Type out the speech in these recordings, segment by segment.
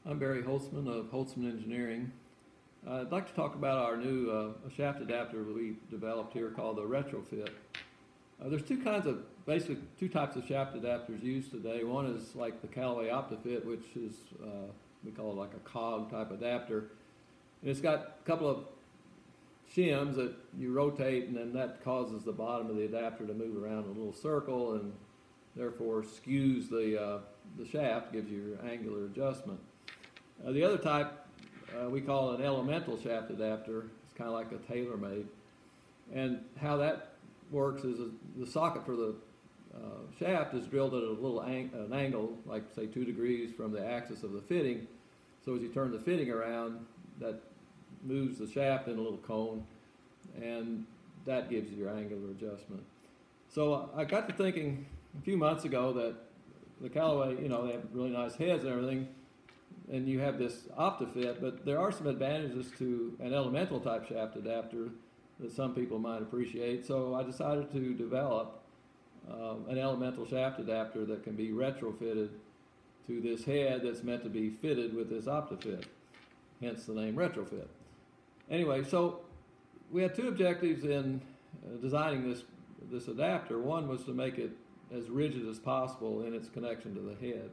I'm Barry Holtzman of Holtzman Engineering. I'd like to talk about our new shaft adapter that we developed here called the RetroFit. There's basically two types of shaft adapters used today. One is like the Callaway OptiFit, which is, we call it like a cog type adapter. And it's got a couple of shims that you rotate, and then that causes the bottom of the adapter to move around in a little circle and therefore skews the shaft, gives you your angular adjustment. The other type we call an elemental shaft adapter. It's kind of like a tailor-made. And how that works is the socket for the shaft is drilled at a little an angle, like say 2 degrees from the axis of the fitting. So as you turn the fitting around, that moves the shaft in a little cone, and that gives you your angular adjustment. So I got to thinking a few months ago that the Callaway, they have really nice heads and everything, and you have this OptiFit, but there are some advantages to an elemental type shaft adapter that some people might appreciate. So I decided to develop an elemental shaft adapter that can be retrofitted to this head that's meant to be fitted with this OptiFit, hence the name RetroFit. Anyway, so we had two objectives in designing this adapter. One was to make it as rigid as possible in its connection to the head.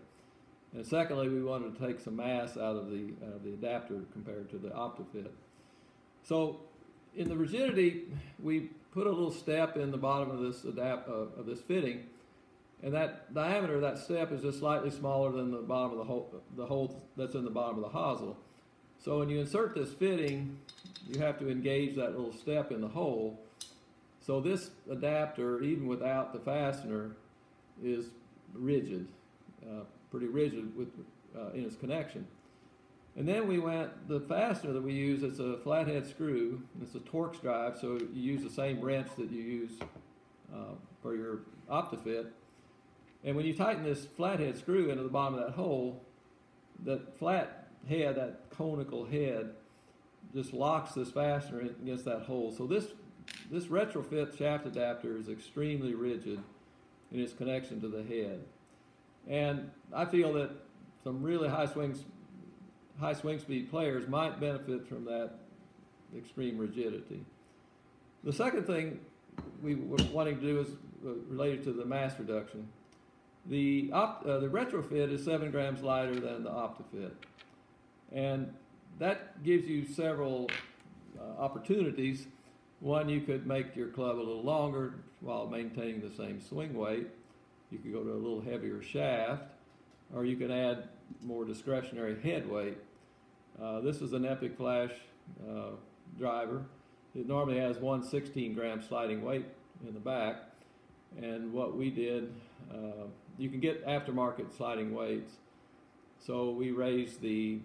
And secondly, we wanted to take some mass out of the adapter compared to the OptiFit. So in the rigidity, we put a little step in the bottom of this fitting, and that diameter of that step is just slightly smaller than the bottom of the hole that's in the bottom of the hosel. So when you insert this fitting, you have to engage that little step in the hole. So this adapter, even without the fastener, is rigid. Pretty rigid in its connection. And then the fastener that we use, it's a flathead screw. It's a Torx drive, so you use the same wrench that you use for your OptiFit. And when you tighten this flathead screw into the bottom of that hole, that flat head, that conical head, just locks this fastener against that hole. So this RetroFit shaft adapter is extremely rigid in its connection to the head. And I feel that some really high swing speed players might benefit from that extreme rigidity. The second thing we were wanting to do is related to the mass reduction. The RetroFit is 7 grams lighter than the OptiFit, and that gives you several opportunities. One, you could make your club a little longer while maintaining the same swing weight. You could go to a little heavier shaft, or you could add more discretionary head weight. This is an Epic Flash driver. It normally has one 16-gram sliding weight in the back, and what we did, you can get aftermarket sliding weights. So we raised the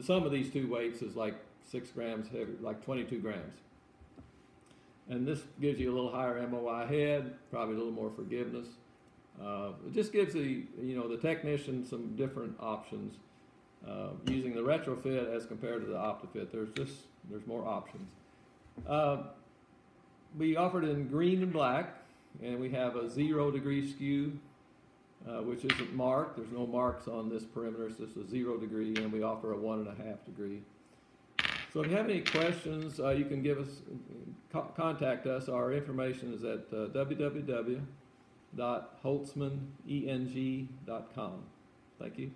sum of these two weights is like 6 grams heavier, like 22 grams. And this gives you a little higher MOI head, probably a little more forgiveness. It just gives the technician some different options using the RetroFit as compared to the OptiFit. There's more options. We offered in green and black, and we have a 0 degree skew, which isn't marked. There's no marks on this perimeter. It's just a 0 degree, and we offer a 1.5 degree. So if you have any questions, you can contact us. Our information is at www.holtzmaneng.com. Thank you.